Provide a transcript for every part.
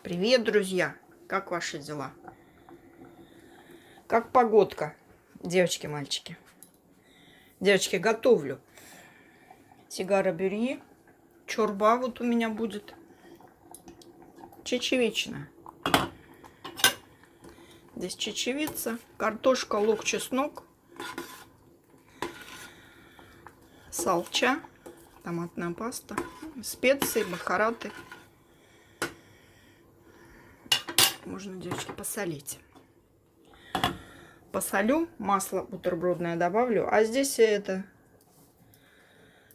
Привет, друзья! Как ваши дела? Как погодка, девочки, мальчики? Девочки, готовлю. Сигара бюрье. Чорба вот у меня будет. Чечевичная. Здесь чечевица, картошка, лук, чеснок, салча, томатная паста, специи, бахараты. Можно, девочки, посолить. Посолю, масло бутербродное добавлю. А здесь я это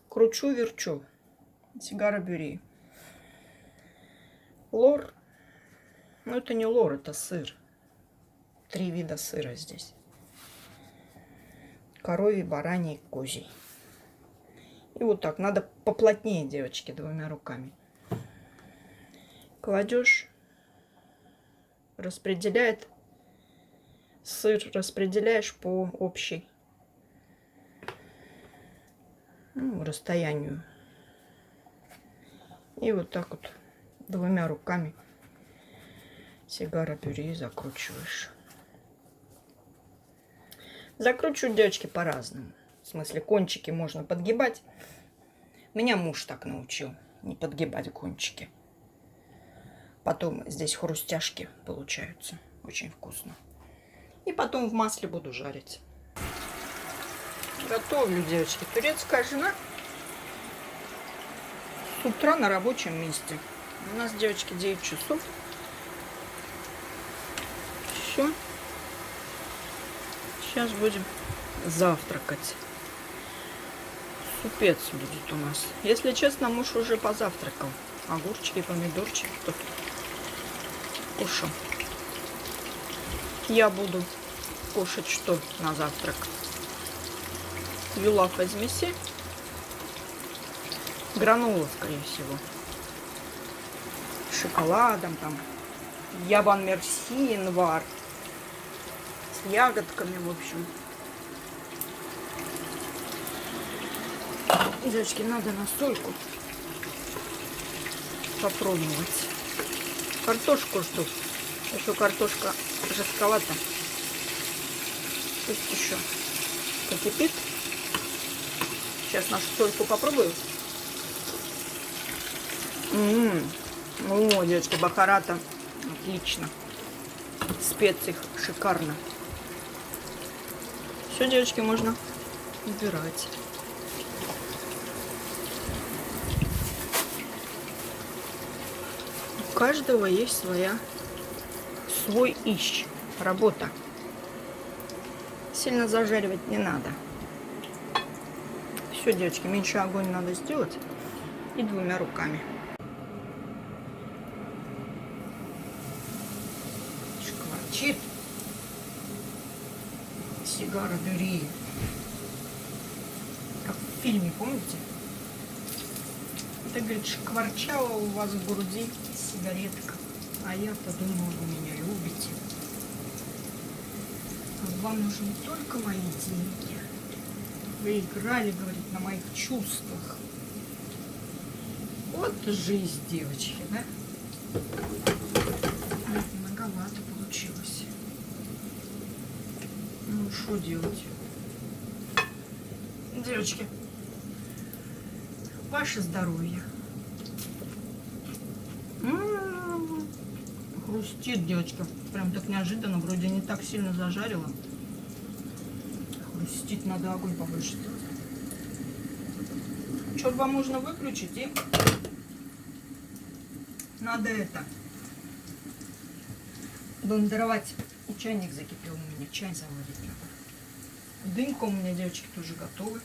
кручу-верчу. Сигара бюрье. Лор. Ну, это не лор, это сыр. 3 вида сыра здесь. Коровий, бараний, козий. И вот так. Надо поплотнее, девочки, 2 руками. Кладешь. Распределяет. Сыр распределяешь по общей расстоянию. И вот так вот 2 руками сигара бюрье закручиваешь. Закручивать, девочки, по-разному. В смысле, кончики можно подгибать. Меня муж так научил, не подгибать кончики. Потом здесь хрустяшки получаются. Очень вкусно. И потом в масле буду жарить. Готовлю, девочки. Турецкая жена с утра на рабочем месте. У нас, девочки, 9 часов. Все. Сейчас будем завтракать. Супец будет у нас. Если честно, муж уже позавтракал. Огурчики, помидорчики тут кушал. Я буду кушать что на завтрак? Юлаф из мясе. Гранула, скорее всего. С шоколадом там. Ябан мерси, январь. С ягодками, в общем. Девочки, надо настойку попробовать. Картошку жду. Еще картошка жестковата. Пусть еще покипит. Сейчас нашу сольку попробую. О, девочки, бахарата. Отлично. Специи шикарно. Все, девочки, можно убирать. У каждого есть свой работа. Сильно зажаривать не надо. Все, девочки, меньше огонь надо сделать. И 2 руками. Шкварчит. Сигара бюрье. Как в фильме, помните? Это, говорит, шкварчала у вас в груди сигаретка. А я-то думала, вы меня любите. А вам нужны только мои деньги. Вы играли, говорит, на моих чувствах. Вот жизнь, девочки, да? Многовато получилось. Ну, что делать? Девочки, ваше здоровье. Хрустит, девочка. Прям так неожиданно. Вроде не так сильно зажарила. Хрустит, надо огонь побольше делать. Чорба можно выключить и надо это блендеровать. И чайник закипел у меня. Чай заварить надо. Дынька у меня, девочки, тоже готовы.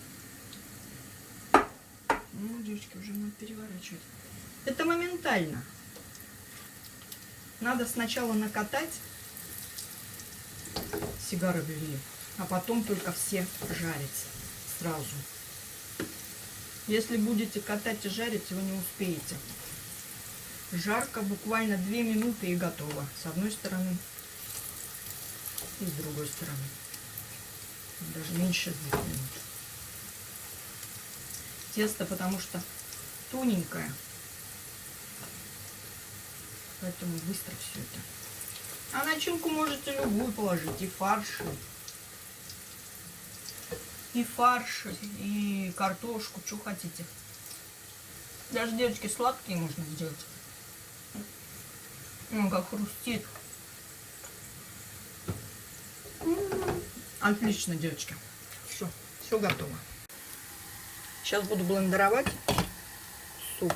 Ну, девочки, уже надо переворачивать. Это моментально. Надо сначала накатать сигары бюрье, а потом только все жарить сразу. Если будете катать и жарить, вы не успеете. Жарко, буквально 2 минуты и готово. С одной стороны и с другой стороны. Даже меньше 2 минут. Тесто, потому что тоненькое. Поэтому быстро все это. А начинку можете любую положить. И фарш, и картошку, что хотите. Даже, девочки, сладкие можно сделать. Ну, как хрустит. Отлично, девочки. Все готово. Сейчас буду блендеровать суп.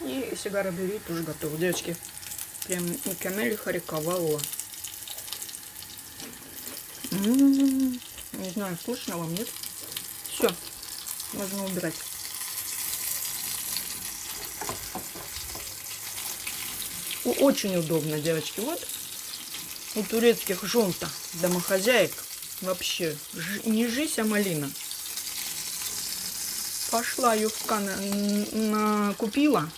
И сигара бюри тоже готова. Девочки, прям Микамель Харикавалла. Не знаю, слышно вам, нет? Все, можно убирать. Очень удобно, девочки. Вот у турецких жен-то, домохозяек, вообще не жизнь, а малина. Пошла юбка купила.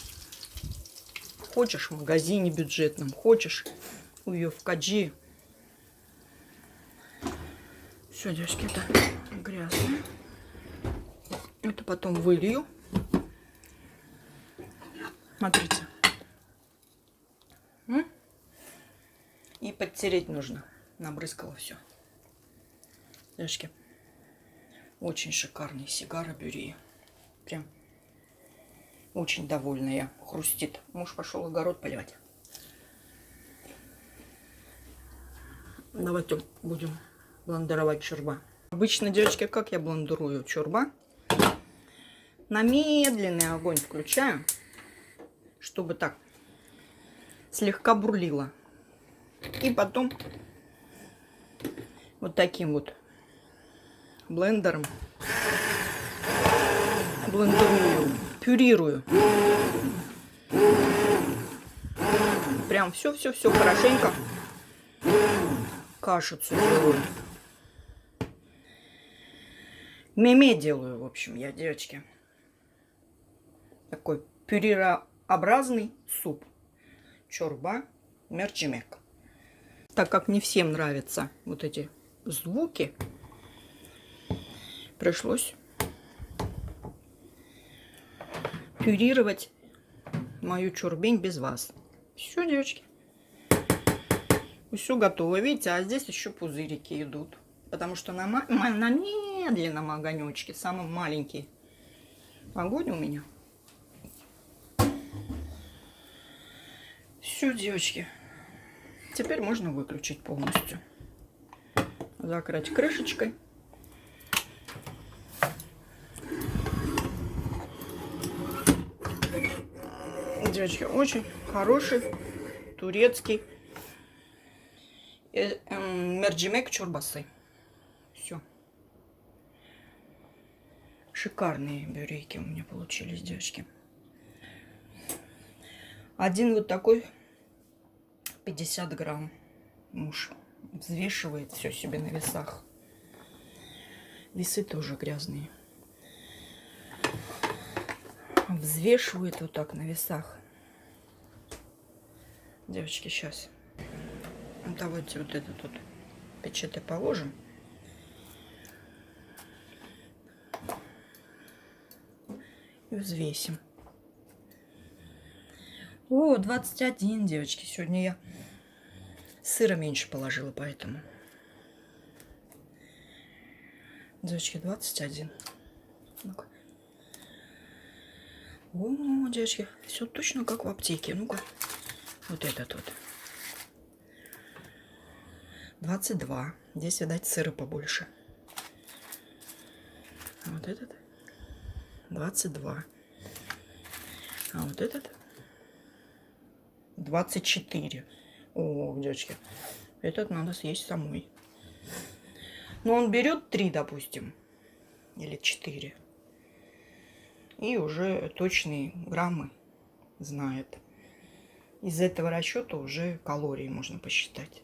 Хочешь в магазине бюджетном, хочешь у Юфкаджи. Все, девочки, это грязно. Это потом вылью. Смотрите. И подтереть нужно. Набрызгала все. Девочки, очень шикарный сигара бюри. Прям очень довольная. Хрустит. Муж пошел огород поливать. Давайте будем блендеровать чорба. Обычно, девочки, как я блендерую чорба? На медленный огонь включаю, чтобы так слегка бурлило. И потом вот таким вот блендером блендерую, пюрирую. Прям все хорошенько кашицу делаю. Меме делаю, в общем, я, девочки. Такой пюрерообразный суп. Чорба мерчимек. Так как не всем нравятся вот эти звуки, пришлось пюрировать мою чорбень без вас. Все, девочки. Все готово. Видите, а здесь еще пузырики идут. Потому что на медленном огонечке, самый маленький огонь у меня. Все, девочки. Теперь можно выключить полностью. Закрыть крышечкой. Девочки, очень хороший турецкий мерджимек чорбасы. Все. Шикарные бюреки у меня получились, девочки. Один вот такой 50 грамм. Муж взвешивает все себе на весах. Весы тоже грязные. Взвешивает вот так на весах. Девочки, сейчас. Давайте вот этот вот печеты положим. И взвесим. О, 21, девочки. Сегодня я сыра меньше положила, поэтому. Девочки, 21. Ну-ка. О, девочки, все точно как в аптеке. Ну-ка. Вот этот вот. 22. Здесь, видать, сыра побольше. А вот этот 22. А вот этот 24. О, девочки, этот надо съесть самой. Но он берет 3, допустим, или 4. И уже точные граммы знает. Из этого расчета уже калории можно посчитать.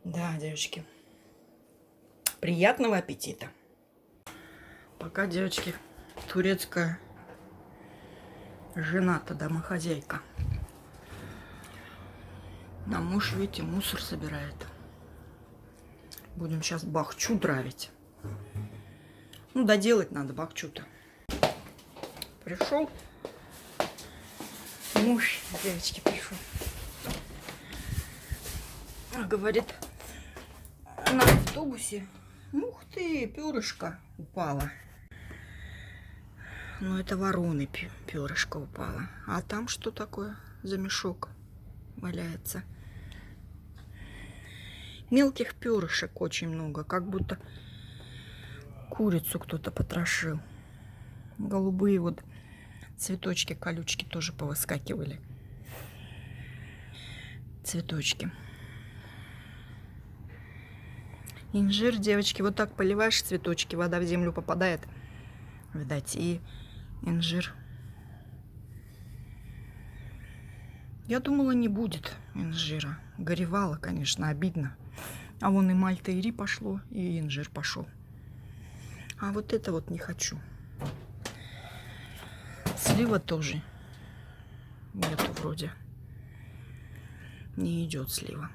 Да, девочки. Приятного аппетита. Пока, девочки, турецкая жена-то домохозяйка. А муж, видите, мусор собирает. Будем сейчас бахчу дравить. Ну, доделать надо бахчу-то. Пришел Муж, девочки, пришел. Говорит, на автобусе, ух ты, перышко упало. Ну, это вороны перышко упало. А там что такое за мешок валяется? Мелких перышек очень много, как будто курицу кто-то потрошил. Голубые вот цветочки, колючки тоже повыскакивали. Цветочки. Инжир, девочки, вот так поливаешь цветочки, вода в землю попадает, видать, и инжир. Я думала, не будет инжира. Горевала, конечно, обидно. А вон и мальта ири пошло, и инжир пошел. А вот это вот не хочу. Слива тоже нету вроде. Не идет слива.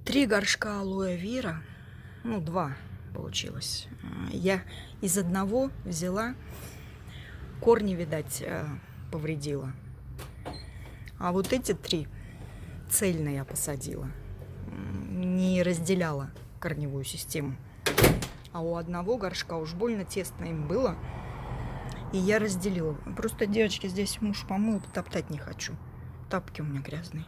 3 горшка алоэ вера. Ну, 2 получилось. Я из одного взяла. Корни, видать, повредила. А вот эти 3 цельно я посадила. Не разделяла корневую систему. А у одного горшка уж больно тесно им было. И я разделила. Просто, девочки, здесь муж помыл, топтать не хочу. Тапки у меня грязные.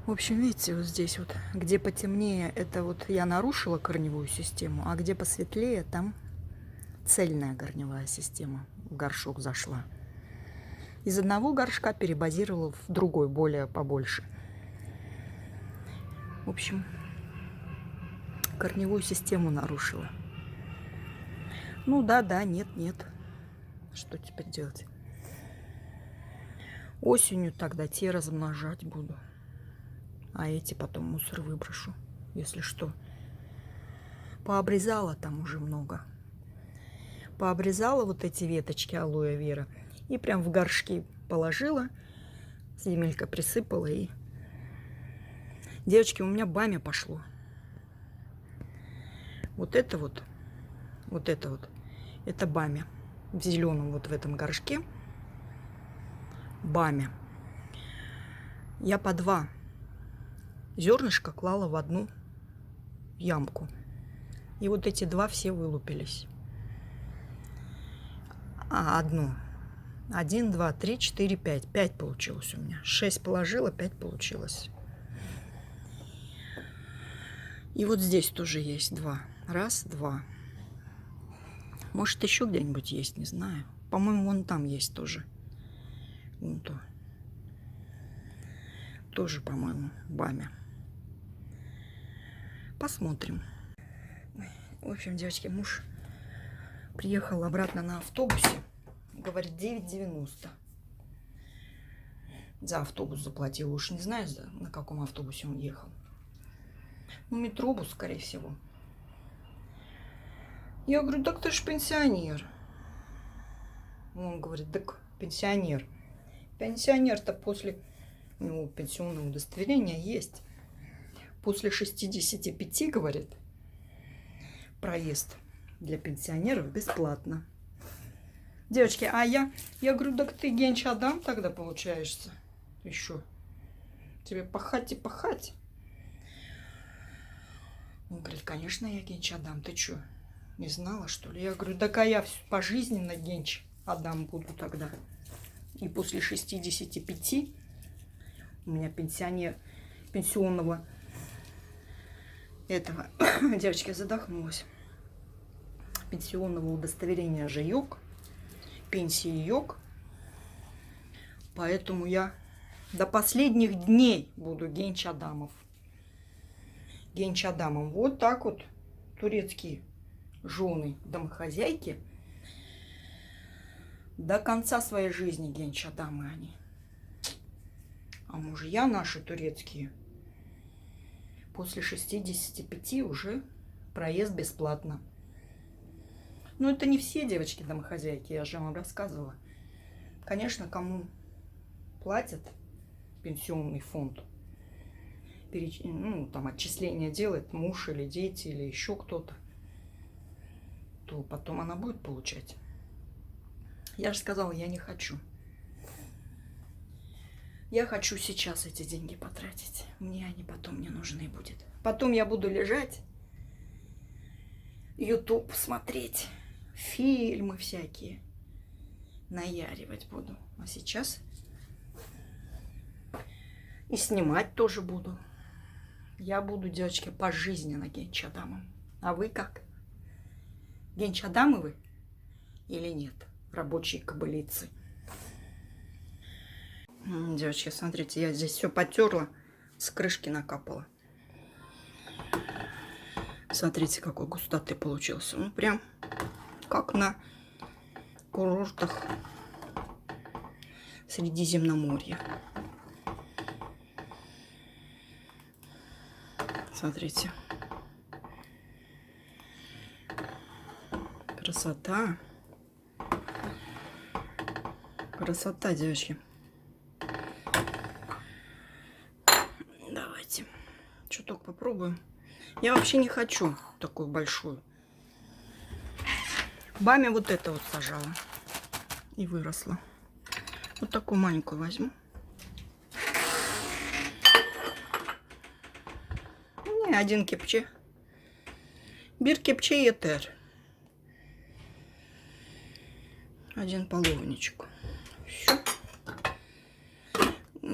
В общем, видите, вот здесь вот, где потемнее, это вот я нарушила корневую систему, а где посветлее, там цельная корневая система в горшок зашла. Из одного горшка перебазировала в другой, более побольше. В общем, корневую систему нарушила. Ну да, нет. Что теперь делать? Осенью тогда те размножать буду. А эти потом мусор выброшу, если что. Пообрезала там уже много. Пообрезала вот эти веточки алоэ вера. И прям в горшки положила. Земелька присыпала и... Девочки, у меня бамя пошло. Вот это вот. Это бамя. В зеленом вот в этом горшке. Бамя. Я по 2 зернышка клала в одну ямку. И вот эти 2 все вылупились. Одно. 1, 2, 3, 4, 5. 5 получилось у меня. 6 положила, 5 получилось. И вот здесь тоже есть 2. Раз, 2. Может, еще где-нибудь есть, не знаю. По-моему, вон там есть тоже. Вон то. Тоже, по-моему, бамя. Посмотрим. В общем, девочки, муж приехал обратно на автобусе. Говорит, 9,90. За автобус заплатил. Уж не знаю, на каком автобусе он ехал. Ну, метробус, скорее всего. Я говорю, так ты ж пенсионер. Он говорит, так пенсионер. Пенсионер-то после... У него пенсионное удостоверение есть. После 65, говорит, проезд для пенсионеров бесплатно. Девочки, а я говорю, так ты Генч Адам тогда получаешься? Еще. Тебе пахать и пахать. Он говорит, конечно, я Генч Адам. Ты что, не знала, что ли? Я говорю, так а я пожизненно Генч Адам буду тогда. И после 65 у меня пенсионного этого, девочки, задохнулась. Пенсионного удостоверения же йог, пенсии йог. Поэтому я до последних дней буду Генч Адамов. Генч Адамом. Вот так вот турецкие жены домохозяйки до конца своей жизни Генч Адамы они. А мужья наши турецкие после 65 уже проезд бесплатно. Но это не все девочки домохозяйки, я же вам рассказывала. Конечно, кому платят пенсионный фонд, ну, там отчисления делает муж или дети, или еще кто-то. то потом она будет получать. Я же сказала, я не хочу. Я хочу сейчас эти деньги потратить. Мне они потом не нужны будут. Потом я буду лежать, YouTube смотреть, фильмы всякие, наяривать буду. А сейчас и снимать тоже буду. Я буду, девочки, пожизненно Генч-Адамом. А вы как? Генч-Адамы вы или нет? Рабочие кобылицы. Девочки, смотрите, я здесь все потерла, с крышки накапала. Смотрите, какой густоты получился. Ну, прям как на курортах Средиземноморья. Смотрите. Красота. Красота, девочки. Давайте. Чуток попробуем. Я вообще не хочу такую большую. Баме вот это вот сажала. И выросла. Вот такую маленькую возьму. Не, один кепче. Bir кепче етер. Один половничек. Все.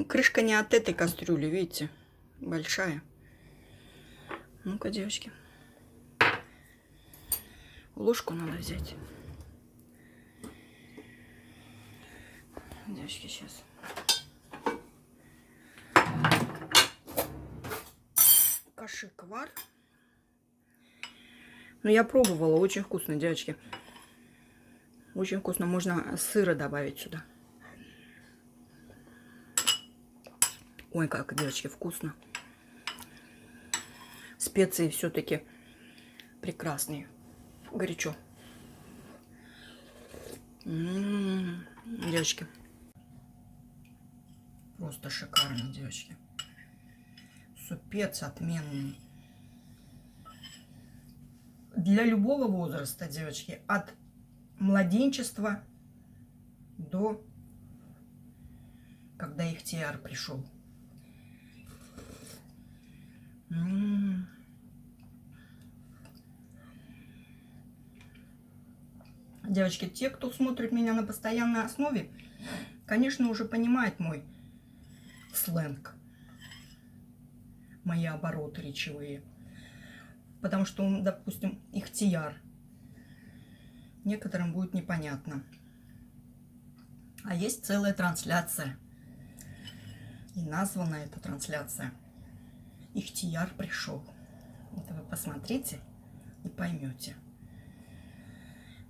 Крышка не от этой кастрюли, видите? Большая. Ну-ка, девочки. Ложку надо взять. Девочки, сейчас. Кашиквар. Ну, я пробовала. Очень вкусно, девочки. Очень вкусно. Можно сыра добавить сюда. Ой, как, девочки, вкусно. Специи все-таки прекрасные. Горячо. Девочки. Просто шикарно, девочки. Супец отменный. Для любого возраста, девочки. От младенчества до когда Ихтияр пришел. Девочки, те, кто смотрит меня на постоянной основе, конечно, уже понимают мой сленг, мои обороты речевые. Потому что, допустим, Ихтияр некоторым будет непонятно. А есть целая трансляция. И названа эта трансляция «Ихтияр пришел». Это вы посмотрите и поймете.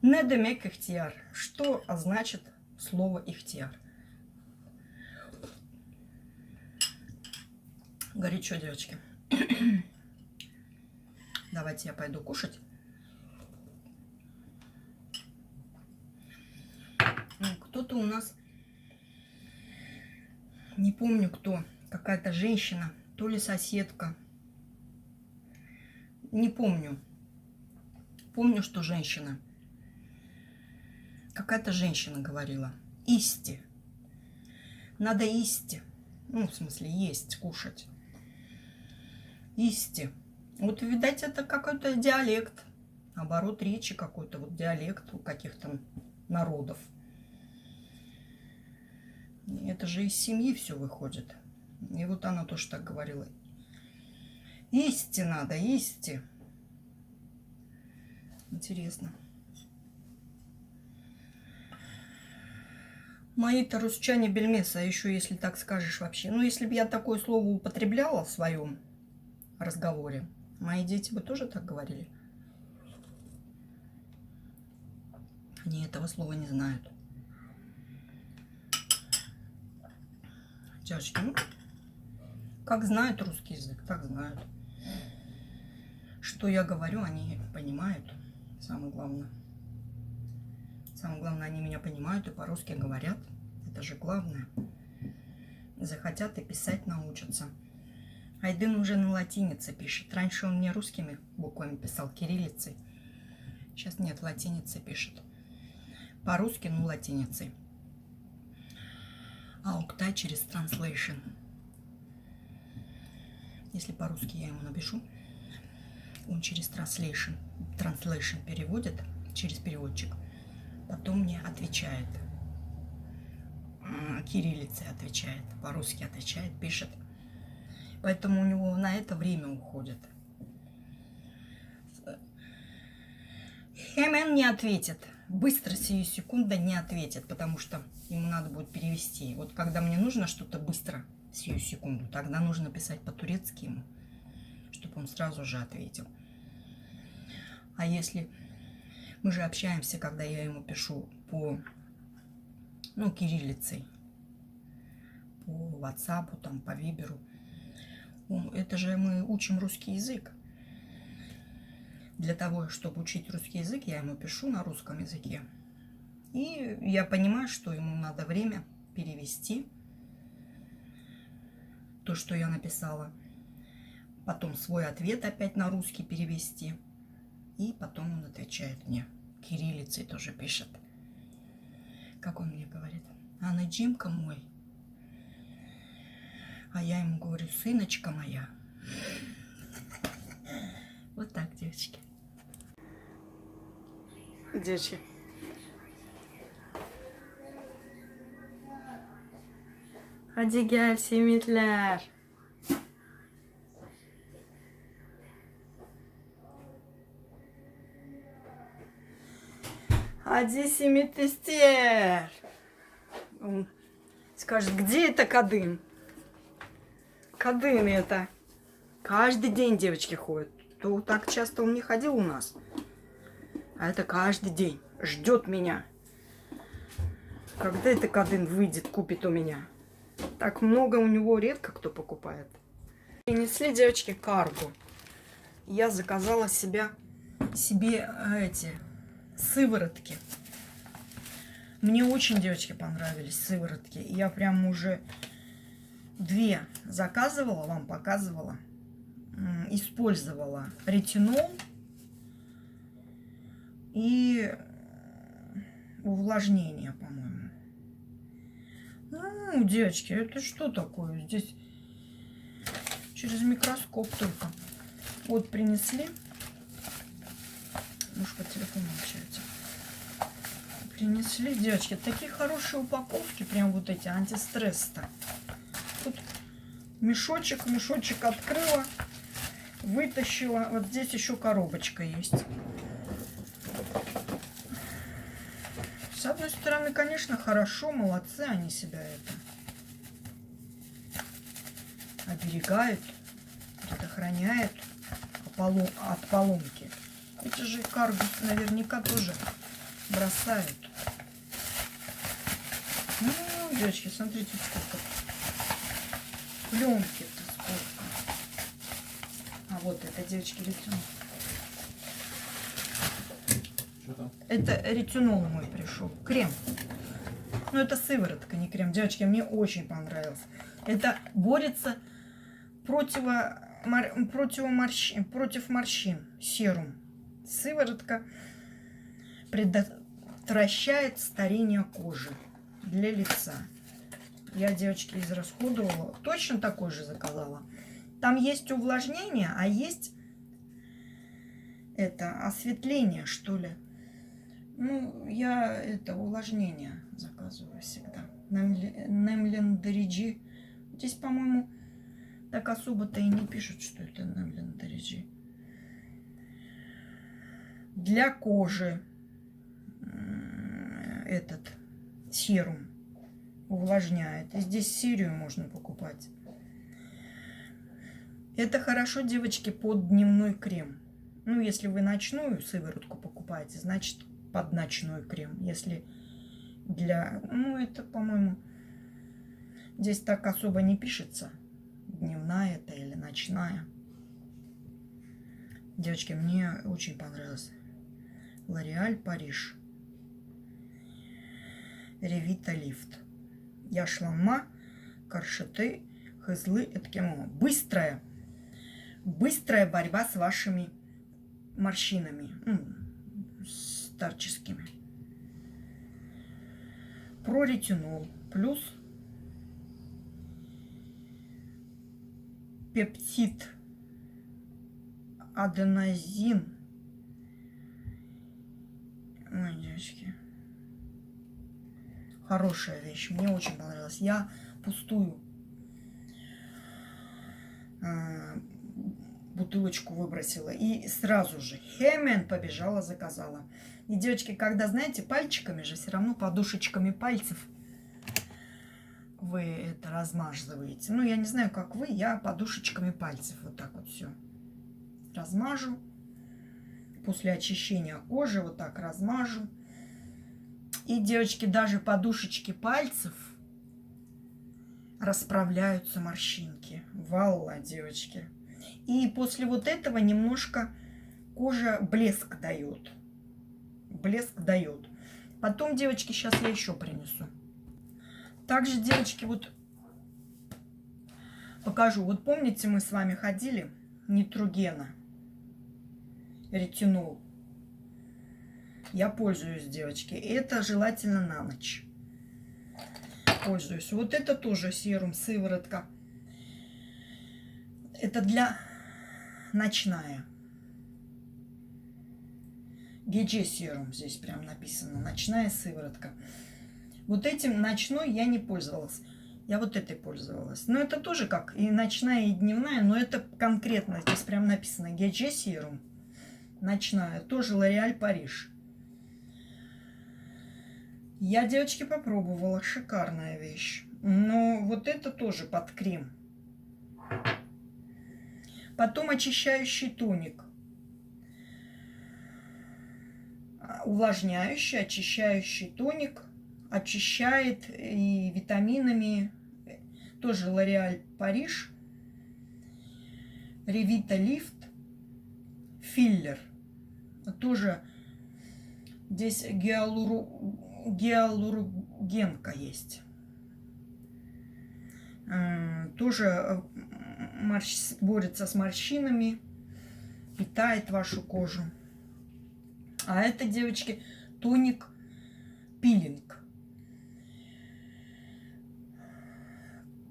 Не демек Ихтияр. Что значит слово Ихтияр? Горячо, девочки. Давайте я пойду кушать. Кто-то у нас, не помню кто, какая-то женщина, то ли соседка. Не помню. Помню, что женщина. Какая-то женщина говорила. Исти. Надо исти. Ну, в смысле, есть, кушать. Исти. Вот, видать, это какой-то диалект. Оборот речи какой-то. Вот диалект у каких-то народов. Это же из семьи все выходит. И вот она тоже так говорила. Исти надо, исти. Интересно. Мои-то русчане бельмеса, еще если так скажешь вообще. Ну, если бы я такое слово употребляла в своем разговоре, мои дети бы тоже так говорили. Они этого слова не знают. Девочки, ну, как знают русский язык, так знают. Что я говорю, они понимают. Самое главное. Самое главное, они меня понимают и по-русски говорят. Это же главное. Захотят и писать научатся. Айдын уже на латинице пишет. Раньше он мне русскими буквами писал, кириллицей. Сейчас нет, латиницей пишет. По-русски, ну, латиницей. А Октай через Translation. Если по-русски я ему напишу, он через Translation переводит, через переводчик. Потом мне отвечает. Кириллицей отвечает, по-русски отвечает, пишет. Поэтому у него на это время уходит. Хемен не ответит. Быстро, сию секунду не ответит, потому что ему надо будет перевести. Вот когда мне нужно что-то быстро, сию секунду, тогда нужно писать по-турецки ему, чтобы он сразу же ответил. А если мы же общаемся, когда я ему пишу по, ну, кириллицей, по WhatsApp, там, по Виберу, это же мы учим русский язык. Для того, чтобы учить русский язык, я ему пишу на русском языке. И я понимаю, что ему надо время перевести то, что я написала. Потом свой ответ опять на русский перевести. И потом он отвечает мне. Кириллицей тоже пишет. Как он мне говорит? Анадимка мой. А я ему говорю, сыночка моя. Вот так, девочки. Девочки. Hadi gel simitler. Hadi simit ister. Он скажет, где это Кадым? Кадым это. Каждый день девочки ходят. То так часто он не ходил у нас. А это каждый день. Ждет меня. Когда это Кадым выйдет, купит у меня. Так много у него редко кто покупает. Принесли, девочки, карго. Я заказала себе эти сыворотки. Мне очень, девочки, понравились сыворотки. Я прям уже 2 заказывала, вам показывала. Использовала ретинол и увлажнение, по-моему. Ну, девочки, это что такое? Здесь через микроскоп только. Вот принесли. Муж по телефону общается. Принесли, девочки, такие хорошие упаковки, прям вот эти антистресс-то. Тут мешочек открыла, вытащила. Вот здесь еще коробочка есть. С одной стороны, конечно, хорошо, молодцы, они себя это оберегают, предохраняют от поломки. Эти же карго наверняка тоже бросают. Ну, девочки, смотрите, сколько пленки-то сколько. А вот это, девочки, ретинол. Это ретинол мой пришел. Крем. Ну, это сыворотка, не крем. Девочки, мне очень понравилось. Это борется против морщин. Серум. Сыворотка предотвращает старение кожи для лица. Я, девочки, израсходовала. Точно такой же заказала. Там есть увлажнение, а есть это осветление, что ли. Ну, я это увлажнение заказываю всегда. Немлендариджи. Здесь, по-моему, так особо-то и не пишут, что это немлендариджи. Для кожи этот серум увлажняет. И здесь серию можно покупать. Это хорошо, девочки, под дневной крем. Ну, если вы ночную сыворотку покупаете, значит, под ночной крем. Если для... Ну, это, по-моему, здесь так особо не пишется. Дневная это или ночная. Девочки, мне очень понравилось. L'Oréal Париж. Ревита Лифт. Яшлама, Каршеты, Хызлы, Эткемо. Быстрая борьба с вашими морщинами. старческими. Проретинол плюс пептид аденозин. Ой, девочки. Хорошая вещь. Мне очень понравилась. Я пустую бутылочку выбросила. И сразу же хемен побежала, заказала. И, девочки, когда, знаете, пальчиками же, все равно подушечками пальцев вы это размазываете. Ну, я не знаю, как вы, я подушечками пальцев вот так вот все размажу. После очищения кожи вот так размажу. И, девочки, даже подушечки пальцев расправляются морщинки. Валла, девочки. И после вот этого немножко кожа блеск дает. Блеск дает. Потом, девочки, сейчас я еще принесу. Также, девочки, вот покажу. Вот помните, мы с вами ходили Нейтрогена, ретинол. Я пользуюсь, девочки. Это желательно на ночь. Пользуюсь. Вот это тоже серум, сыворотка. Это для ночная. ГГ серум здесь прям написано. Ночная сыворотка. Вот этим ночной я не пользовалась. Я вот этой пользовалась. Но это тоже как и ночная, и дневная. Но это конкретно здесь прям написано. ГГ серум. Ночная. Тоже L'Oréal Париж. Я, девочки, попробовала. Шикарная вещь. Но вот это тоже под крем. Потом очищающий тоник. Увлажняющий, очищающий тоник. Очищает и витаминами. Тоже L'Oréal Париж. Revita Lift. Филлер. Тоже здесь гиалуронка есть. Тоже борется с морщинами. Питает вашу кожу. А это, девочки, тоник пилинг.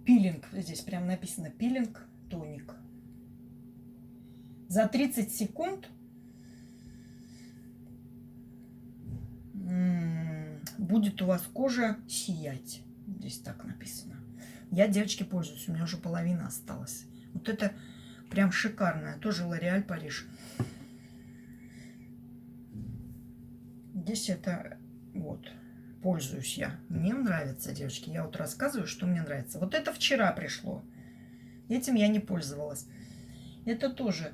Пилинг. Здесь прям написано пилинг, тоник. За 30 секунд будет у вас кожа сиять. Здесь так написано. Я, девочки, пользуюсь. У меня уже половина осталась. Вот это прям шикарная. Тоже L'Oréal Париж. Здесь это вот. Пользуюсь я. Мне нравится, девочки. Я вот рассказываю, что мне нравится. Вот это вчера пришло. Этим я не пользовалась. Это тоже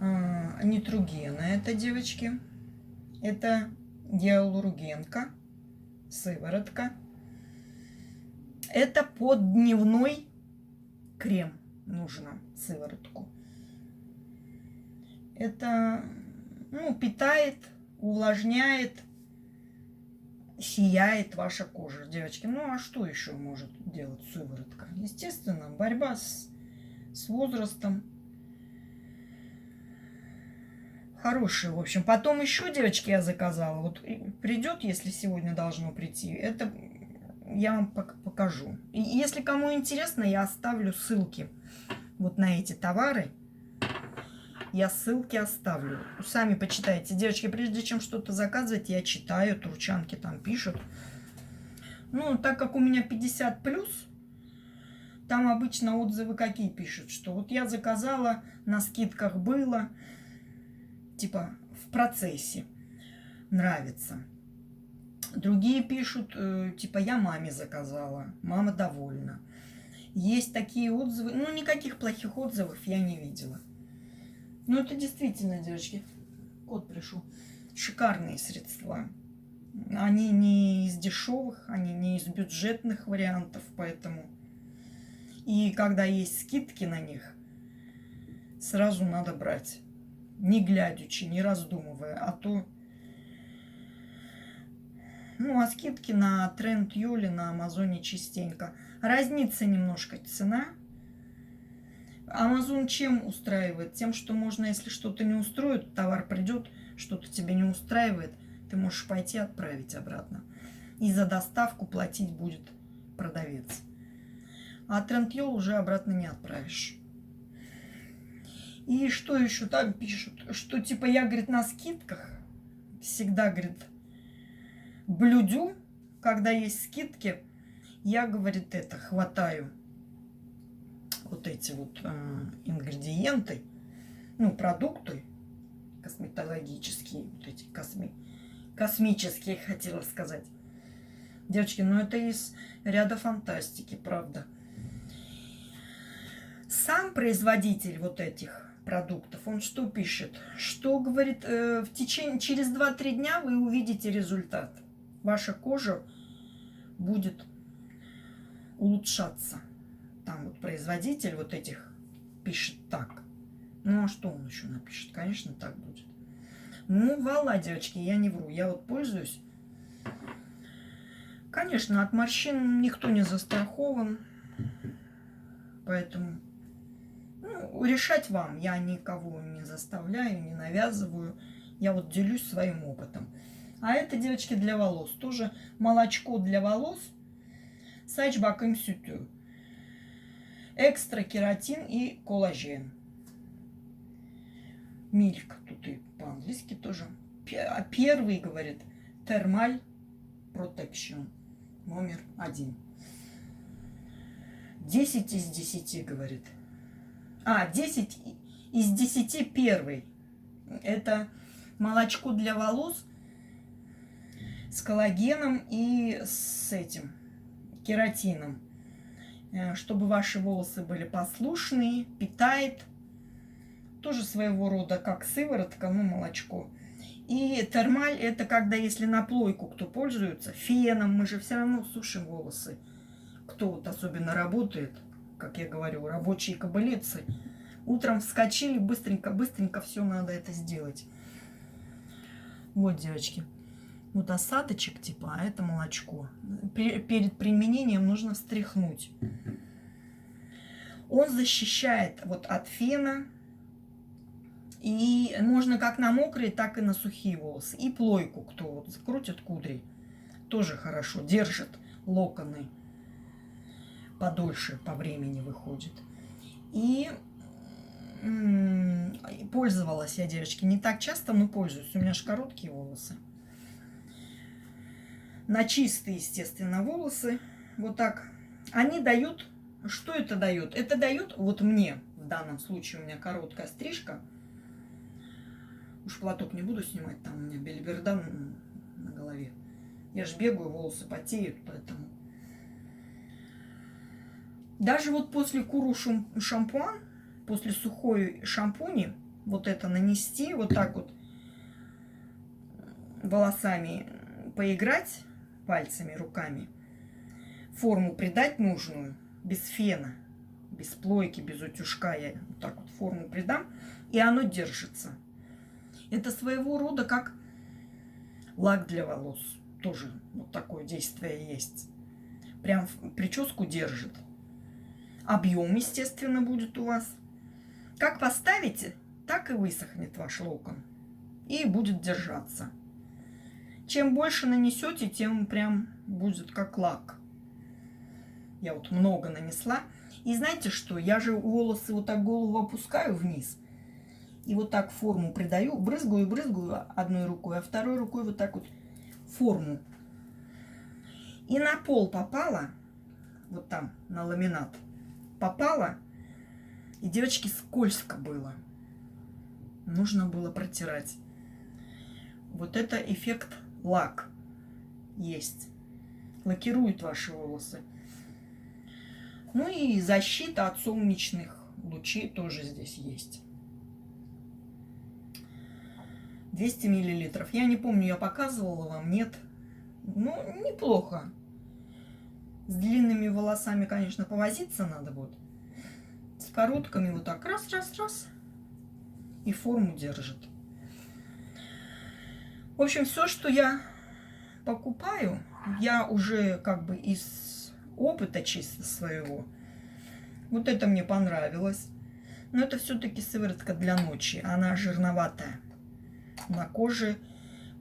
Нейтрогена. Это, девочки. Это гиалуронка. Сыворотка. Это под дневной крем нужно, сыворотку. Это, ну, питает, увлажняет, сияет ваша кожа, девочки. Ну, а что еще может делать сыворотка? Естественно, борьба с возрастом. Хороший, в общем. Потом еще, девочки, я заказала. Вот придет, если сегодня должно прийти. Это я вам покажу. И если кому интересно, я оставлю ссылки вот на эти товары. Я ссылки оставлю. Сами почитайте. Девочки, прежде чем что-то заказывать, я читаю. Турчанки там пишут. Ну, так как у меня 50+, там обычно отзывы какие пишут. Что вот я заказала, на скидках было. Типа в процессе. Нравится. Другие пишут, типа, я маме заказала, мама довольна. Есть такие отзывы, ну, никаких плохих отзывов я не видела. Ну, это действительно, девочки, кот пришел. Шикарные средства. Они не из дешевых, они не из бюджетных вариантов, поэтому. И когда есть скидки на них, сразу надо брать. Не глядячи, не раздумывая, а то... Ну, а скидки на Тренд Юли на Амазоне частенько. Разнится немножко цена. Амазон чем устраивает? Тем, что можно, если что-то не устроит, товар придет, что-то тебе не устраивает, ты можешь пойти отправить обратно. И за доставку платить будет продавец. А Трентьол уже обратно не отправишь. И что еще там пишут? Что типа я, говорит, на скидках всегда, говорит, блюдю, когда есть скидки, я, говорит, это хватаю вот эти вот ингредиенты, ну, продукты косметологические, вот эти космические, хотела сказать. Девочки, ну это из ряда фантастики, правда. Сам производитель вот этих продуктов, он что пишет? Что, говорит, через 2-3 дня вы увидите результат. Ваша кожа будет улучшаться. Там вот производитель вот этих пишет так. Ну, а что он еще напишет? Конечно, так будет. Ну, вала, девочки, я не вру. Я вот пользуюсь. Конечно, от морщин никто не застрахован. Поэтому решать вам. Я никого не заставляю, не навязываю. Я вот делюсь своим опытом. А это, девочки, для волос. Тоже молочко для волос. Saç bakım sütü. Экстра кератин и коллаген. Мильк. Тут и по-английски тоже. Первый, говорит, Thermal Protection. Номер 1. 10 из 10, говорит. 10 из 10 первый. Это молочко для волос с коллагеном и с этим кератином. Чтобы ваши волосы были послушные, питает. Тоже своего рода как сыворотка, ну, молочко. И термаль — это когда, если на плойку кто пользуется, феном, мы же все равно сушим волосы. Кто вот особенно работает, как я говорю, рабочие кобылицы, утром вскочили, быстренько все надо это сделать. Вот, девочки, вот осадочек типа, а это молочко. Перед применением нужно встряхнуть. Он защищает вот от фена. И можно как на мокрые, так и на сухие волосы. И плойку, кто вот закрутит кудри, тоже хорошо. Держит локоны. Подольше по времени выходит. И пользовалась я, девочки, не так часто, но пользуюсь. У меня же короткие волосы. На чистые, естественно, волосы. Вот так. Они дают... Что это дает? Это дает, вот мне, в данном случае у меня короткая стрижка. Уж платок не буду снимать, там у меня бельберда на голове. Я же бегаю, волосы потеют, поэтому... Даже вот после куру шампуан, после сухой шампуни, вот это нанести, вот так вот волосами поиграть, пальцами, руками, форму придать нужную, без фена, без плойки, без утюжка, я вот так вот форму придам, и оно держится. Это своего рода как лак для волос. Тоже вот такое действие есть. Прям прическу держит. Объем, естественно, будет у вас. Как поставите, так и высохнет ваш локон. И будет держаться. Чем больше нанесете, тем прям будет как лак. Я вот много нанесла. И знаете что? Я же волосы вот так голову опускаю вниз. И вот так форму придаю, брызгаю одной рукой, а второй рукой вот так вот форму. И на пол попала, вот там, на ламинат, попала, и, девочки, скользко было. Нужно было протирать. Вот это эффект лак есть. Лакирует ваши волосы. Ну и защита от солнечных лучей тоже здесь есть. 200 миллилитров. Я не помню, я показывала вам, нет. Ну, неплохо. С длинными волосами, конечно, повозиться надо будет. С короткими вот так раз. И форму держит. В общем, все, что я покупаю, я уже как бы из опыта чисто своего. Вот это мне понравилось. Но это все-таки сыворотка для ночи. Она жирноватая. на коже.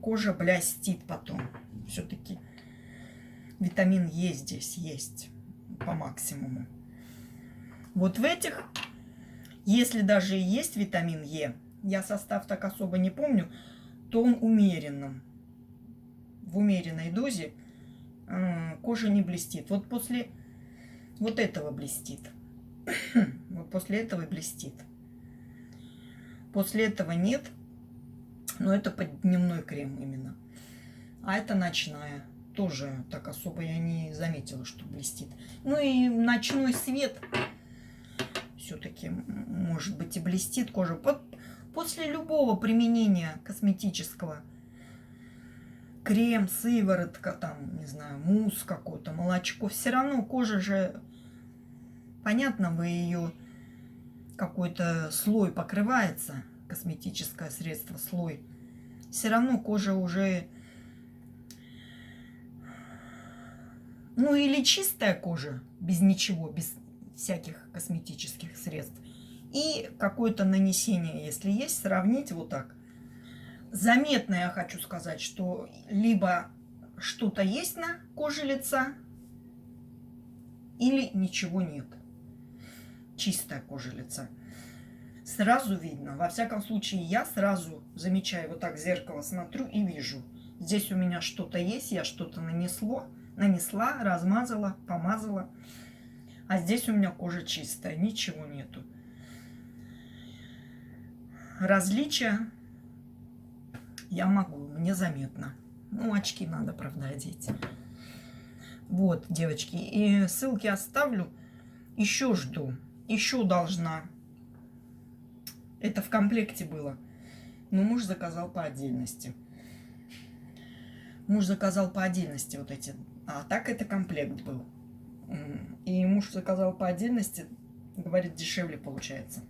Кожа блестит потом. Все-таки витамин Е здесь есть по максимуму. Вот в этих, если даже и есть витамин Е, я состав так особо не помню, то он умеренным. В умеренной дозе кожа не блестит. Вот после вот этого блестит. Вот после этого и блестит. После этого нет. Но это под дневной крем именно. А это ночная. Тоже так особо я не заметила, что блестит. Ну и ночной свет все-таки, может быть, и блестит кожа. После любого применения косметического, крем, сыворотка, там, не знаю, мусс какой-то, молочко, все равно кожа же, понятно, вы ее какой-то слой покрывается, косметическое средство, слой. Все равно кожа уже, ну или чистая кожа, без ничего, без всяких косметических средств. И какое-то нанесение, если есть, сравнить вот так. Заметно я хочу сказать, что либо что-то есть на коже лица, или ничего нет. Чистая кожа лица. Сразу видно. Во всяком случае, я сразу замечаю, вот так в зеркало смотрю и вижу. Здесь у меня что-то есть, я что-то нанесла, размазала, помазала. А здесь у меня кожа чистая, ничего нету. Различия я могу, мне заметно. Ну, очки надо, правда, одеть. Вот, девочки, и ссылки оставлю. Еще жду, еще должна. Это в комплекте было. Но муж заказал по отдельности. Муж заказал по отдельности вот эти. А так это комплект был. И муж заказал по отдельности. Говорит, дешевле получается.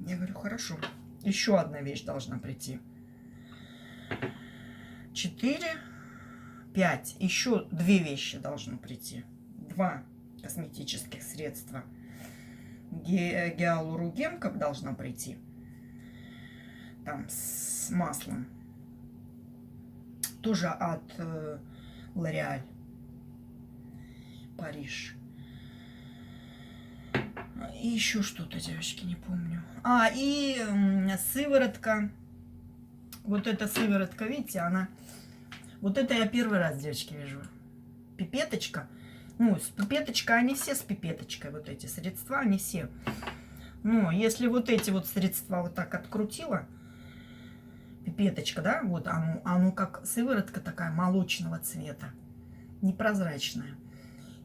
Я говорю, хорошо. Еще одна вещь должна прийти. 4, 5. Еще 2 вещи должны прийти. 2 косметических средства. Гиалуроген как должна прийти. Там с маслом. Тоже от L'Oréal. Париж. И еще что-то, девочки, не помню. А, и сыворотка. Вот эта сыворотка, видите, она... Вот это я первый раз, девочки, вижу. Пипеточка. Ну, с пипеточкой, они все с пипеточкой. Вот эти средства, они все. Но если вот эти вот средства вот так открутила, пипеточка, да, вот оно как сыворотка такая молочного цвета. Непрозрачная.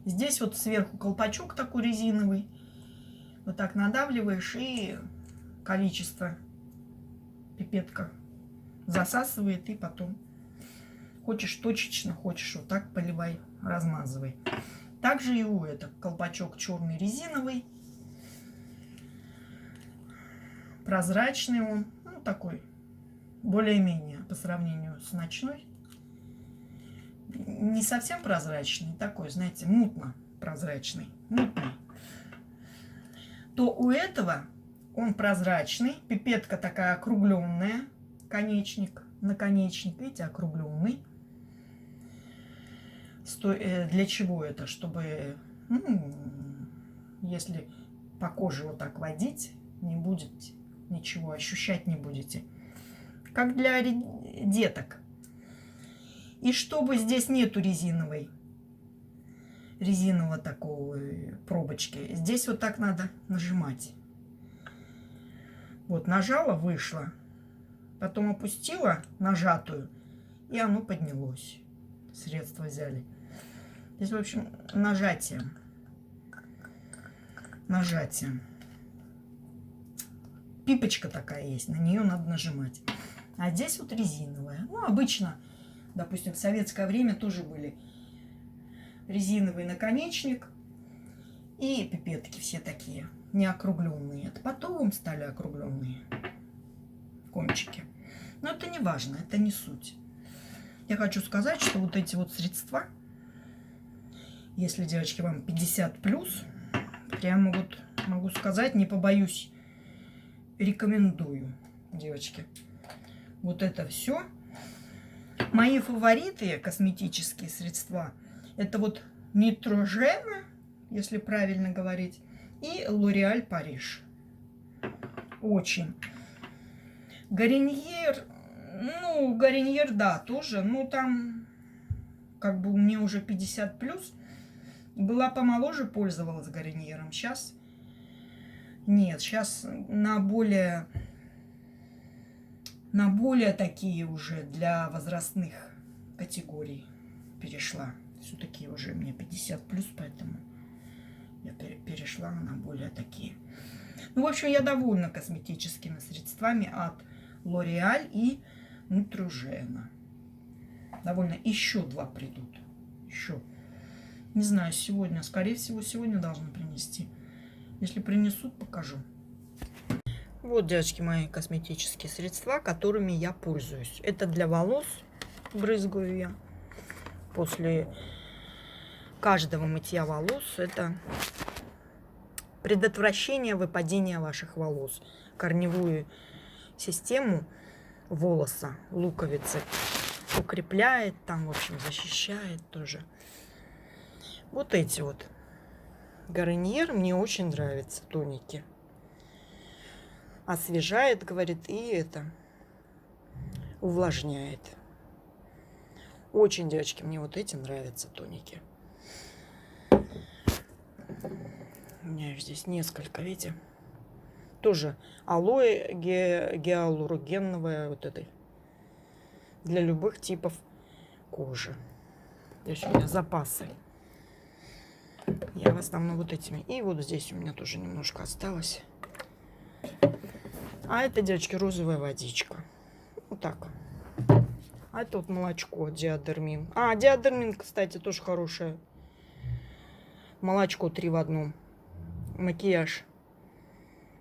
Здесь вот сверху колпачок такой резиновый. Вот так надавливаешь, и количество пипетка засасывает, и потом хочешь точечно, хочешь вот так поливай, размазывай. Также и у этого колпачок черный резиновый, прозрачный он, ну такой, более-менее по сравнению с ночной. Не совсем прозрачный, такой, знаете, мутно прозрачный, мутный. То у этого он прозрачный, пипетка такая округленная, наконечник, видите, округленный. Для чего это? Чтобы, ну, если по коже вот так водить, не будет ничего, ощущать не будете. Как для деток. И чтобы здесь нету резинового такого пробочки. Здесь вот так надо нажимать. Вот нажала, вышло. Потом опустила нажатую, и оно поднялось. Средства взяли. Здесь, в общем, нажатием. Пипочка такая есть, на нее надо нажимать. А здесь вот резиновая. Ну, обычно, допустим, в советское время тоже были резиновый наконечник и пипетки все такие, не округленные. Это потом стали округленные кончики. Но это не важно, это не суть. Я хочу сказать, что вот эти вот средства, если, девочки, вам 50+, прямо вот могу сказать, не побоюсь, рекомендую. девочки. Вот это все. Мои фавориты косметические средства — это вот Нейтрожена, если правильно говорить, и Лореаль Париж. Очень. Гарньер, ну, Гарньер, да, тоже. Ну, там, как бы у меня уже 50 плюс. Была помоложе, пользовалась Гарньером. Сейчас нет, сейчас на более такие уже для возрастных категорий перешла. Все-таки уже мне 50 плюс, поэтому я перешла на более такие. Ну, в общем, я довольна косметическими средствами от L'Oréal и Нейтрожена. Довольно. Еще 2 придут. Еще. Не знаю, сегодня. Скорее всего, сегодня должны принести. Если принесут, покажу. Вот, девочки, мои косметические средства, которыми я пользуюсь. Это для волос. Брызгаю я. После каждого мытья волос. Это предотвращение выпадения ваших волос. Корневую систему волоса, луковицы укрепляет, там, в общем, защищает тоже. Вот эти вот Гарньер мне очень нравятся, тоники. Освежает, говорит, и это увлажняет. Очень, девочки, мне вот эти нравятся тоники. У меня их здесь несколько, видите? Тоже алоэ гиалуроногеновая вот этой. Для любых типов кожи. Здесь у меня запасы. Я в основном вот этими. И вот здесь у меня тоже немножко осталось. А это, девочки, розовая водичка. Вот так. А это вот молочко, диадермин. А, диадермин, кстати, тоже хорошее. Молочко 3 в 1. Макияж.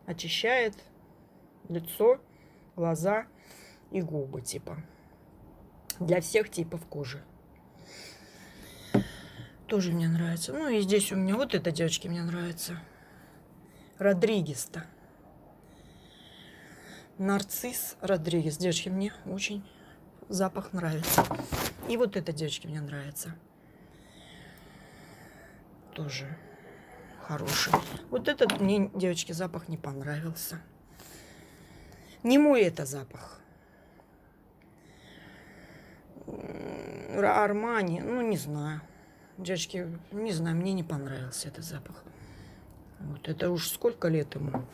Очищает лицо, глаза и губы, типа. Для всех типов кожи. Тоже мне нравится. Ну и здесь у меня вот это, девочки, мне нравится. Родригес-то. Нарцисс Родригес. Девочки, мне очень запах нравится. И вот это, девочки, мне нравится. Тоже хороший. Вот этот мне, девочки, запах не понравился. Не мой это запах. Армани, ну не знаю. Девочки, не знаю, мне не понравился этот запах. Вот это уж сколько лет ему.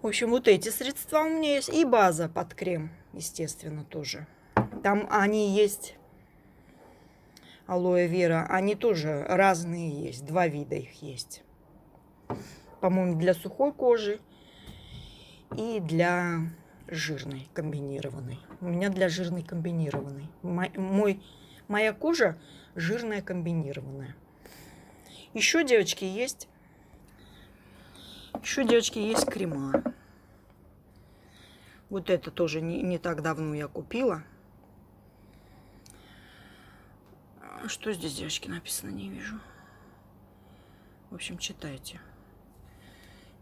В общем, вот эти средства у меня есть. И база под крем, естественно, тоже. Там они есть. Алоэ вера. Они тоже разные есть. 2 вида их есть. По-моему, для сухой кожи и для жирной комбинированной. У меня для жирной комбинированной. Моя кожа жирная комбинированная. Еще, девочки, есть. Еще, девочки, есть крема. Вот это тоже не так давно я купила. Что здесь, девочки, написано, не вижу. В общем, читайте.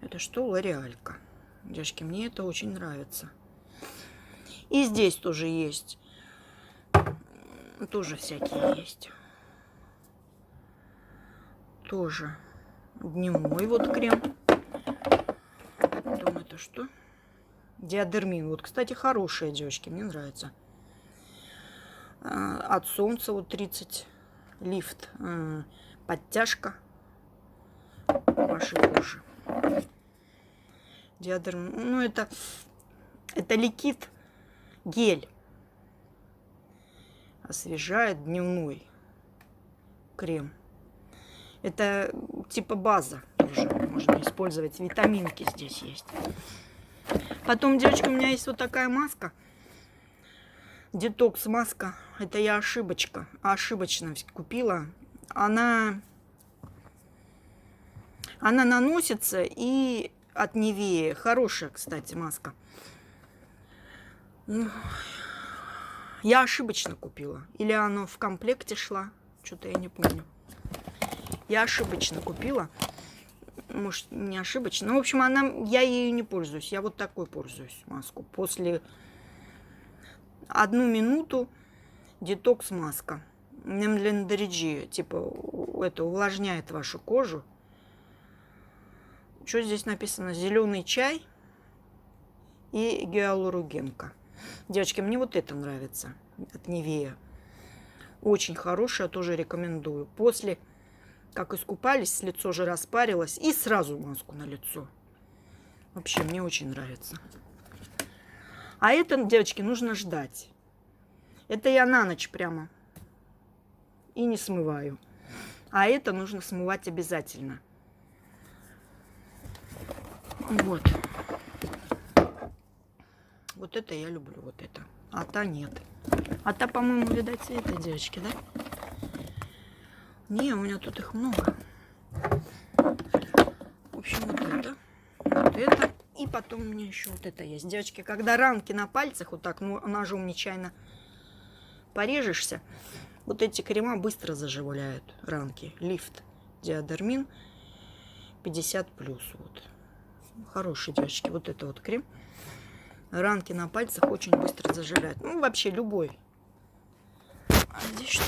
Это что? Лореалька. Девочки, мне это очень нравится. И здесь тоже есть. Тоже всякие есть. Тоже дневной вот крем. Потом это что? Диадермин. Вот, кстати, хорошие, девочки, мне нравится. От солнца вот 30 лифт. Подтяжка вашей кожи. Диадермин. Ну, это ликид гель. Освежает, дневной крем. Это типа база тоже можно использовать. Витаминки здесь есть. Потом, девочки, у меня есть вот такая маска. Детокс маска. Это я ошибочно купила. Она наносится и от Nivea. Хорошая, кстати, маска. Я ошибочно купила. Или оно в комплекте шла. Что-то я не помню. Я ошибочно купила. может, не ошибочно. Ну, в общем, я ею не пользуюсь. Я вот такой пользуюсь маску. После 1 минуту детокс маска. Немлендриджи, типа, это увлажняет вашу кожу. Что здесь написано? Зеленый чай и гиалуронка. Девочки, мне вот это нравится от Nivea. Очень хорошая, тоже рекомендую. После, как искупались, лицо же распарилось, и сразу маску на лицо. Вообще, мне очень нравится. А это, девочки, нужно ждать. Это я на ночь прямо и не смываю. А это нужно смывать обязательно. Вот. Вот это я люблю, вот это. А та нет. А та, по-моему, видать, это, девочки, да? Не, у меня тут их много. В общем, вот это. И потом у меня еще вот это есть. Девочки, когда ранки на пальцах вот так ножом нечаянно порежешься, вот эти крема быстро заживляют ранки. Лифт Диадермин 50+. Вот. Хороший, девочки, вот это вот крем. Ранки на пальцах очень быстро заживляют. Ну, вообще любой. А здесь что?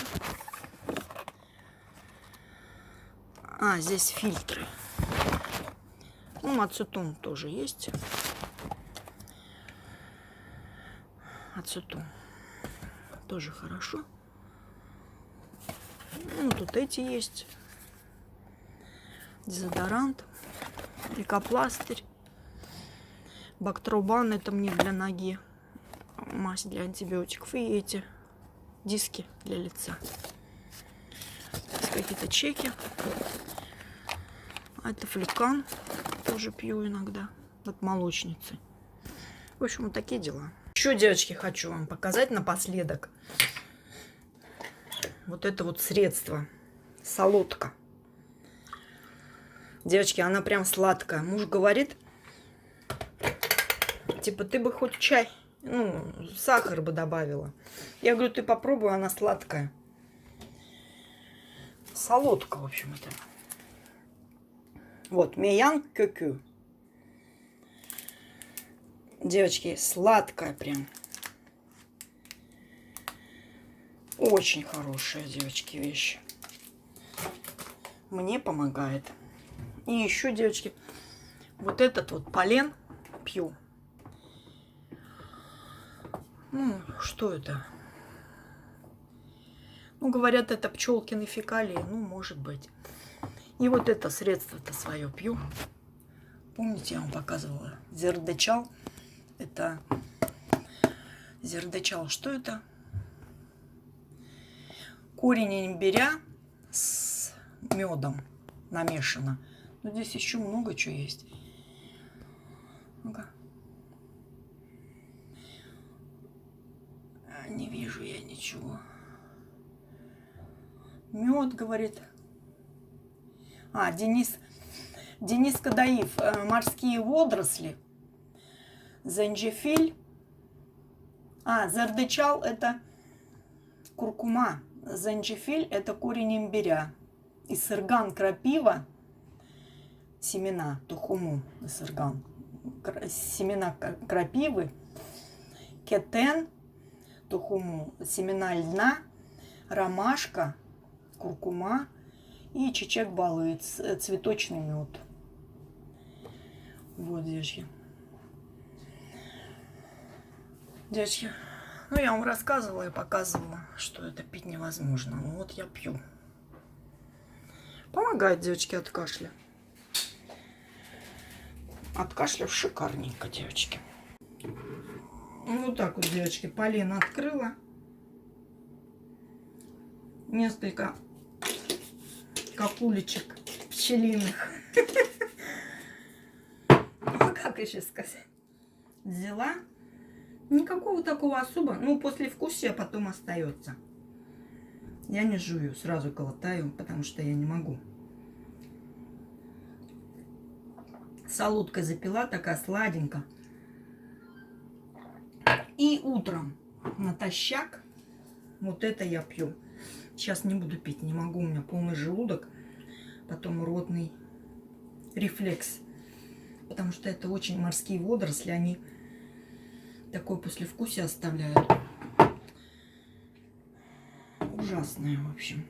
А, здесь фильтры. Ну, ацетон тоже есть. Ацетон. Тоже хорошо. Ну, тут эти есть. Дезодорант. Лейкопластырь. Бактрубан, это мне для ноги. Мазь для антибиотиков. И эти диски для лица. Здесь какие-то чеки. А это фликан. Тоже пью иногда. От молочницы. В общем, вот такие дела. Еще, девочки, хочу вам показать напоследок. Вот это вот средство. Солодка. Девочки, она прям сладкая. Муж говорит, типа, ты бы хоть чай, ну, сахар бы добавила. Я говорю, ты попробуй, она сладкая. Солодка, в общем, это. Вот, Меян Кёкю. Девочки, сладкая прям. Очень хорошая, девочки, вещь. Мне помогает. И еще, девочки, вот этот вот полен пью. Ну, что это? Ну, говорят, это пчелкины фекалии. Ну, может быть. И вот это средство-то свое пью. Помните, я вам показывала? Зердечал. Это зердечал. Что это? Корень имбиря с медом намешано. Но здесь еще много чего есть. Ну-ка. Не вижу я ничего. Мед, говорит. А, Денис Кадаив. Морские водоросли. Занджефиль. А, зардычал это куркума. Занджефиль это корень имбиря. И сырган крапива. Семена тухуму. Сырган. Семена крапивы. Кетен. Тухуму. Семена льна. Ромашка. Куркума. И чечек балует. Цветочный мед. Вот, девочки. Девочки, ну я вам рассказывала и показывала, что это пить невозможно. Ну вот я пью. Помогает, девочки, от кашля. От кашля шикарненько, девочки. Ну, вот так вот, девочки, полено открыла. Несколько капулечек пчелиных. Ну, как еще сказать? Взяла. Никакого такого особо. Ну, послевкусия потом остается. Я не жую, сразу глотаю, потому что я не могу. Солодкой запила, такая сладенькая. И утром натощак вот это я пью. Сейчас не буду пить, не могу, у меня полный желудок. Потом ротный. рефлекс. Потому что это очень морские водоросли, они такое послевкусие оставляют. Ужасное, в общем.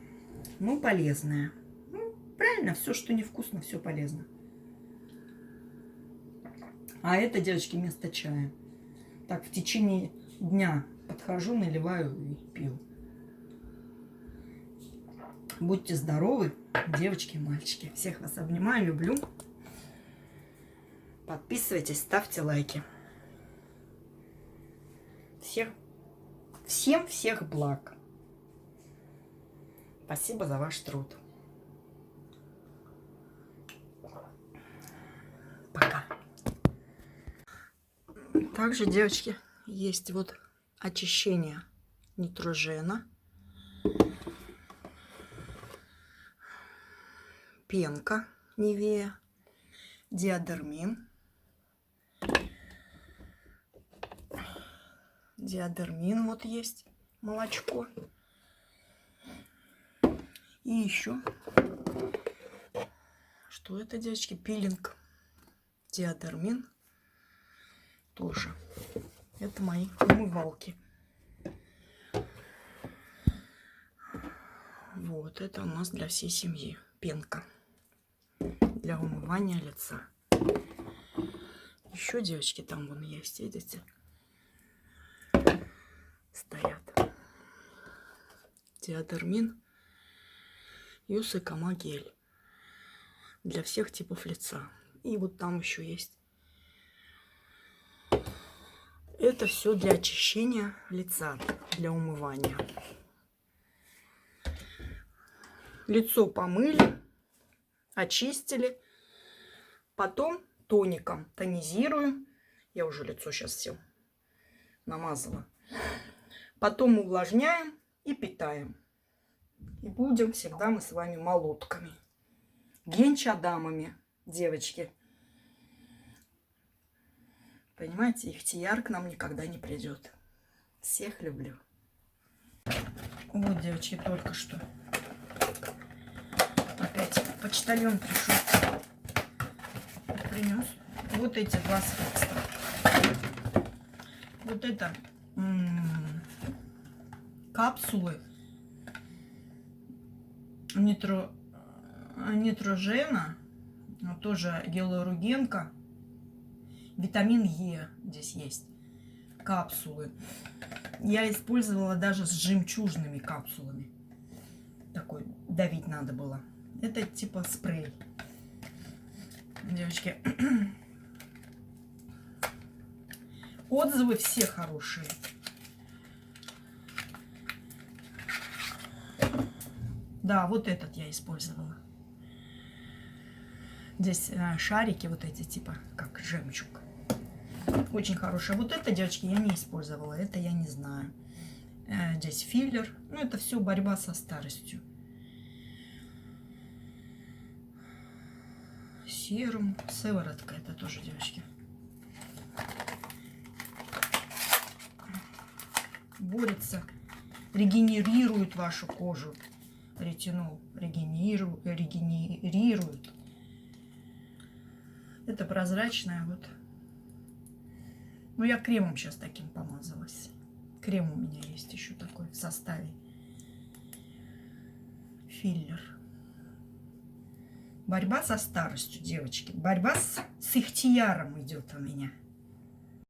Ну, полезное. Ну, правильно, все, что невкусно, все полезно. А это, девочки, вместо чая. Так, в течение дня подхожу, наливаю и пью. Будьте здоровы, девочки и мальчики. Всех вас обнимаю, люблю. Подписывайтесь, ставьте лайки. Всем всех благ. Спасибо за ваш труд. Пока. Также, девочки, есть вот очищение нитрожена, пенка Нивея, диадермин. Диадермин вот есть, молочко. И еще, что это, девочки, пилинг. Диадермин тоже. Это мои умывалки. Вот, это у нас для всей семьи. Пенка для умывания лица. Еще, девочки, там вон есть, видите? Стоят. Диадермин, Юсекама гель. Для всех типов лица. И вот там еще есть. Это все для очищения лица, для умывания. Лицо помыли, очистили. Потом тоником тонизируем. Я уже лицо сейчас все намазала. Потом увлажняем и питаем. И будем всегда мы с вами молотками. Генчадамами, девочки. Понимаете, ихтияр к нам никогда не придет. Всех люблю. Вот, девочки, только что. Опять почтальон пришел. Принес вот эти два средства. Вот это капсулы нитрожена, тоже гиалуронка, витамин Е здесь есть, капсулы. Я использовала даже с жемчужными капсулами. Такой давить надо было. Это типа спрей. Девочки, отзывы все хорошие. Да, вот этот я использовала. Здесь шарики вот эти, типа, как жемчуг. Очень хорошие. Вот это, девочки, я не использовала. Это я не знаю. Здесь филлер. Ну, это все борьба со старостью. Серум. Сыворотка. Это тоже, девочки. Борется. Регенерирует вашу кожу. Ретинол регенерирует. Это прозрачная вот. Ну, я кремом сейчас таким помазалась. Крем у меня есть еще такой в составе. Филлер. Борьба со старостью, девочки. Борьба с ихтияром идет у меня.